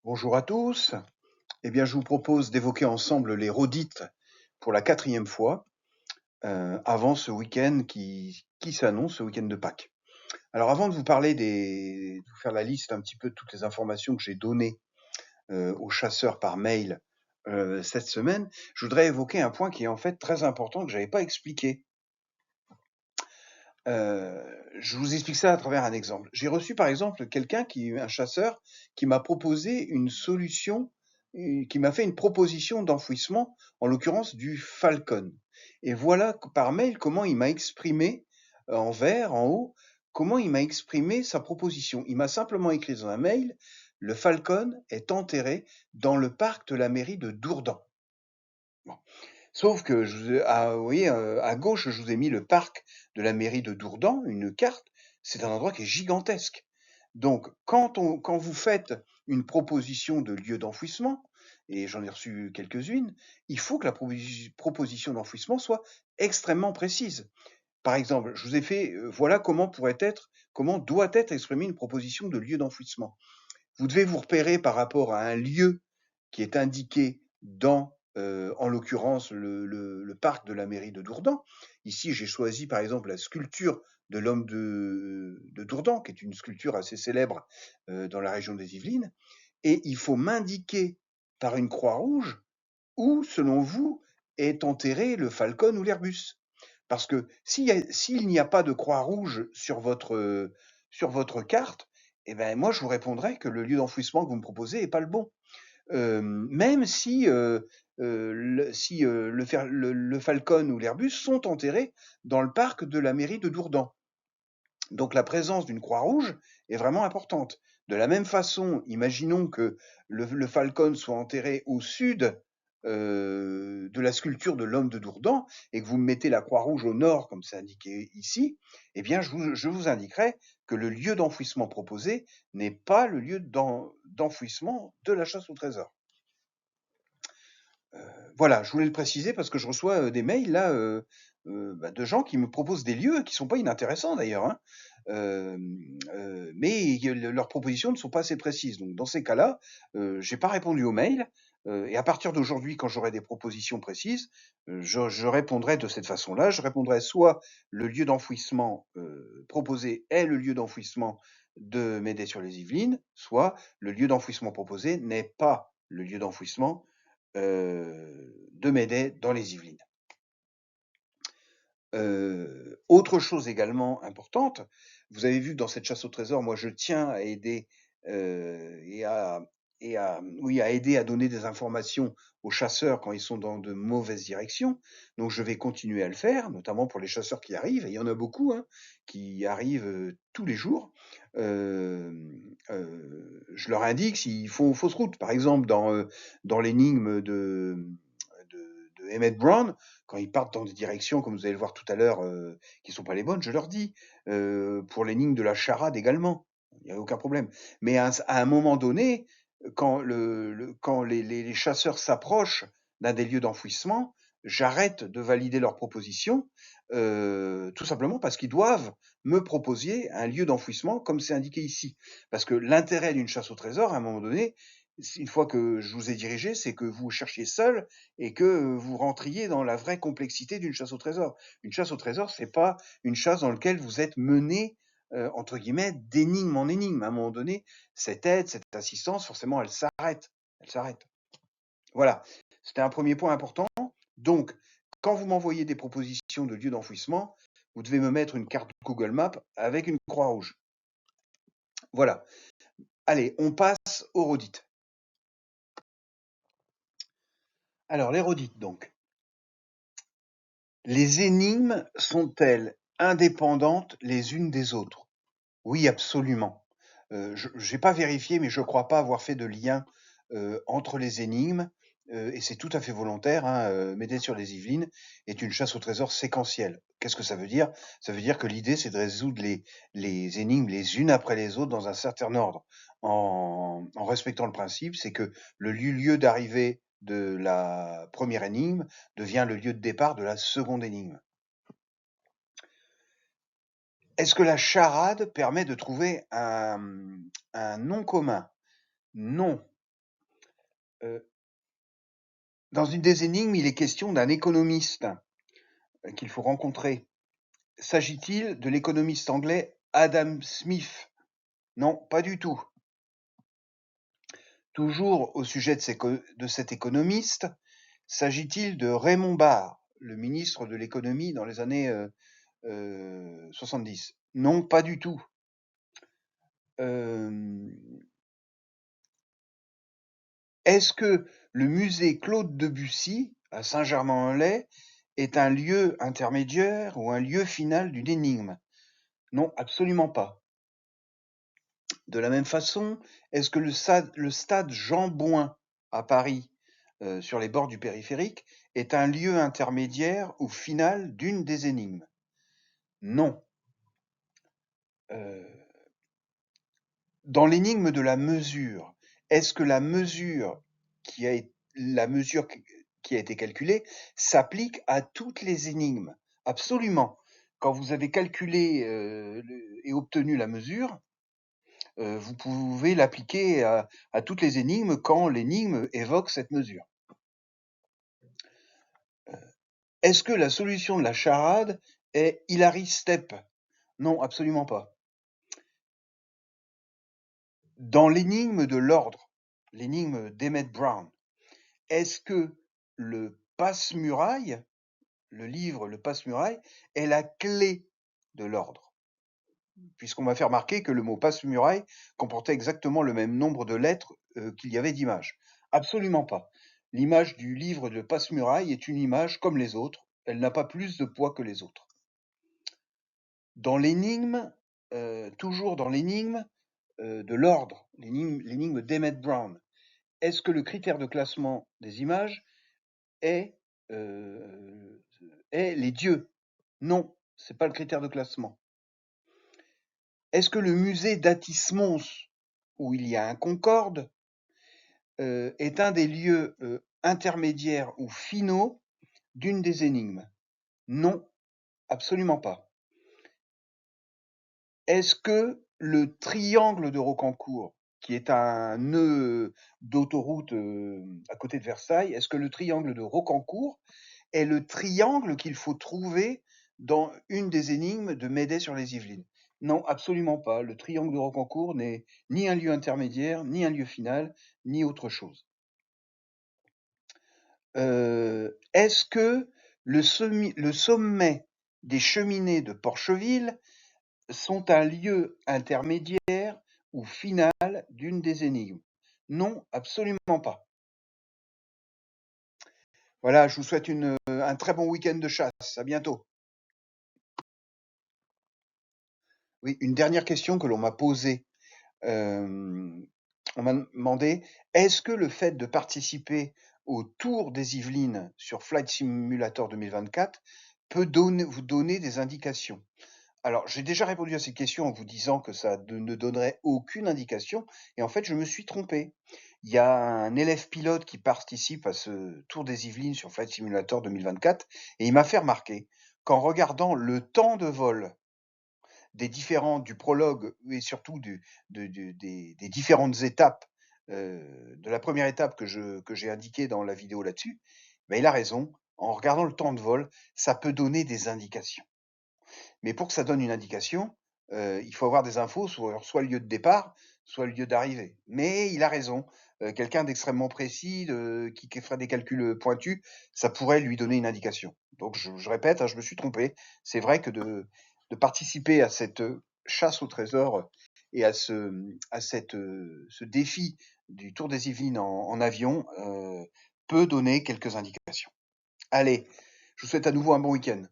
Bonjour à tous. Eh bien, je vous propose d'évoquer ensemble les rodites pour la 4e fois, avant ce week-end qui s'annonce, ce week-end de Pâques. Alors, avant de vous parler de vous faire la liste un petit peu de toutes les informations que j'ai données aux chasseurs par mail cette semaine, je voudrais évoquer un point qui est en fait très important que j'avais pas expliqué. Je vous explique ça à travers un exemple. J'ai reçu par exemple un chasseur, qui m'a proposé une solution, qui m'a fait une proposition d'enfouissement, en l'occurrence du falcon. Et voilà par mail comment il m'a exprimé, en vert, en haut, comment il m'a exprimé sa proposition. Il m'a simplement écrit dans un mail: le falcon est enterré dans le parc de la mairie de Dourdan. Bon. Sauf que vous voyez, à gauche, je vous ai mis le parc de la mairie de Dourdan, une carte. C'est un endroit qui est gigantesque. Donc, quand vous faites une proposition de lieu d'enfouissement, et j'en ai reçu quelques-unes, il faut que la proposition d'enfouissement soit extrêmement précise. Par exemple, je vous ai fait, voilà comment doit être exprimée une proposition de lieu d'enfouissement. Vous devez vous repérer par rapport à un lieu qui est indiqué dans, en l'occurrence, le parc de la mairie de Dourdan. Ici, j'ai choisi par exemple la sculpture de l'homme de Dourdan, qui est une sculpture assez célèbre dans la région des Yvelines. Et il faut m'indiquer par une croix rouge où, selon vous, est enterré le falcon ou l'Airbus. Parce que s'il n'y a pas de croix rouge sur votre carte, eh ben moi je vous répondrai que le lieu d'enfouissement que vous me proposez est pas le bon. Même si, le falcon ou l'Airbus sont enterrés dans le parc de la mairie de Dourdan. Donc la présence d'une croix rouge est vraiment importante. De la même façon, imaginons que le falcon soit enterré au sud de la sculpture de l'homme de Dourdan et que vous mettez la croix rouge au nord, comme c'est indiqué ici, eh bien je vous indiquerai que le lieu d'enfouissement proposé n'est pas le lieu d'enfouissement de la chasse au trésor. Voilà, je voulais le préciser parce que je reçois des mails là de gens qui me proposent des lieux qui sont pas inintéressants d'ailleurs, hein, mais leurs propositions ne sont pas assez précises. Donc dans ces cas-là, j'ai pas répondu aux mails et à partir d'aujourd'hui, quand j'aurai des propositions précises, je répondrai de cette façon-là. Je répondrai soit le lieu d'enfouissement proposé est le lieu d'enfouissement de Médey-sur-les-Yvelines, soit le lieu d'enfouissement proposé n'est pas le lieu d'enfouissement de Médey dans les Yvelines. Autre chose également importante, vous avez vu que dans cette chasse au trésor, moi je tiens à aider à aider à donner des informations aux chasseurs quand ils sont dans de mauvaises directions. Donc je vais continuer à le faire, notamment pour les chasseurs qui arrivent, et il y en a beaucoup hein, qui arrivent tous les jours. Je leur indique s'ils font fausse route. Par exemple, dans l'énigme de Emmett Brown, quand ils partent dans des directions, comme vous allez le voir tout à l'heure, qui sont pas les bonnes, je leur dis. Pour l'énigme de la charade également, il n'y a aucun problème. Mais à un moment donné, quand les chasseurs s'approchent d'un des lieux d'enfouissement, j'arrête de valider leurs propositions, tout simplement parce qu'ils doivent me proposer un lieu d'enfouissement comme c'est indiqué ici. Parce que l'intérêt d'une chasse au trésor, à un moment donné, une fois que je vous ai dirigé, c'est que vous cherchiez seul et que vous rentriez dans la vraie complexité d'une chasse au trésor. Une chasse au trésor, c'est pas une chasse dans laquelle vous êtes mené entre guillemets d'énigme en énigme. À un moment donné, cette aide, cette assistance, forcément, elle s'arrête. Elle s'arrête. Voilà. C'était un premier point important. Donc, quand vous m'envoyez des propositions de lieux d'enfouissement, vous devez me mettre une carte Google Maps avec une croix rouge. Voilà. Allez, on passe aux rodites. Alors, les rodites, donc. Les énigmes sont-elles indépendantes les unes des autres? Oui, absolument. J'ai pas vérifié, mais je crois pas avoir fait de lien, entre les énigmes, et c'est tout à fait volontaire, hein, Médée sur les Yvelines est une chasse au trésor séquentielle. Qu'est-ce que ça veut dire? Ça veut dire que l'idée, c'est de résoudre les énigmes les unes après les autres dans un certain ordre, en respectant le principe, c'est que le lieu d'arrivée de la première énigme devient le lieu de départ de la seconde énigme. Est-ce que la charade permet de trouver un nom commun? Non. Dans une des énigmes, il est question d'un économiste qu'il faut rencontrer. S'agit-il de l'économiste anglais Adam Smith? Non, pas du tout. Toujours au sujet de cet économiste, s'agit-il de Raymond Barre, le ministre de l'économie dans les années 70? Non, pas du tout. Est-ce que le musée Claude Debussy, à Saint-Germain-en-Laye, est un lieu intermédiaire ou un lieu final d'une énigme? Non, absolument pas. De la même façon, est-ce que le stade Jean Bouin à Paris, sur les bords du périphérique, est un lieu intermédiaire ou final d'une des énigmes? Non. Dans l'énigme de la mesure, est-ce que la mesure qui a été calculée s'applique à toutes les énigmes? Absolument. Quand vous avez calculé et obtenu la mesure, vous pouvez l'appliquer à toutes les énigmes quand l'énigme évoque cette mesure. Est-ce que la solution de la charade est Hilary Step? Non, absolument pas. Dans l'énigme de l'ordre, l'énigme d'Emmett Brown, est-ce que le passe-muraille, le livre Le passe-muraille, est la clé de l'ordre? Puisqu'on m'a fait remarquer que le mot passe-muraille comportait exactement le même nombre de lettres qu'il y avait d'images. Absolument pas. L'image du livre de passe-muraille est une image comme les autres. Elle n'a pas plus de poids que les autres. Dans l'énigme, toujours dans l'énigme de l'ordre, l'énigme d'Emmett Brown, est-ce que le critère de classement des images est les dieux? Non, c'est pas le critère de classement. Est-ce que le musée d'Atis-Mons, où il y a un Concorde, est un des lieux intermédiaires ou finaux d'une des énigmes? Non, absolument pas. Est-ce que le triangle de Rocancourt, qui est un nœud d'autoroute à côté de Versailles, est-ce que le triangle de Rocancourt est le triangle qu'il faut trouver dans une des énigmes de Médée-sur-les-Yvelines? Non, absolument pas. Le triangle de Rocancourt n'est ni un lieu intermédiaire, ni un lieu final, ni autre chose. Est-ce que le sommet des Cheminées de Porcheville sont un lieu intermédiaire ou final d'une des énigmes? Non, absolument pas. Voilà, je vous souhaite un très bon week-end de chasse. À bientôt. Oui, une dernière question que l'on m'a posée. On m'a demandé, est-ce que le fait de participer au Tour des Yvelines sur Flight Simulator 2024 peut vous donner des indications? Alors, j'ai déjà répondu à cette question en vous disant que ça ne donnerait aucune indication, et en fait, je me suis trompé. Il y a un élève pilote qui participe à ce Tour des Yvelines sur Flight Simulator 2024, et il m'a fait remarquer qu'en regardant le temps de vol du prologue et surtout des différentes étapes, de la première étape que j'ai indiquée dans la vidéo là-dessus, ben, il a raison. En regardant le temps de vol, ça peut donner des indications. Mais pour que ça donne une indication, il faut avoir des infos sur soit le lieu de départ, soit le lieu d'arrivée. Mais il a raison. Quelqu'un d'extrêmement précis, qui ferait des calculs pointus, ça pourrait lui donner une indication. Donc je répète, hein, je me suis trompé. C'est vrai que de participer à cette chasse au trésor et à ce défi du Tour des Yvelines en avion peut donner quelques indications. Allez, je vous souhaite à nouveau un bon week-end.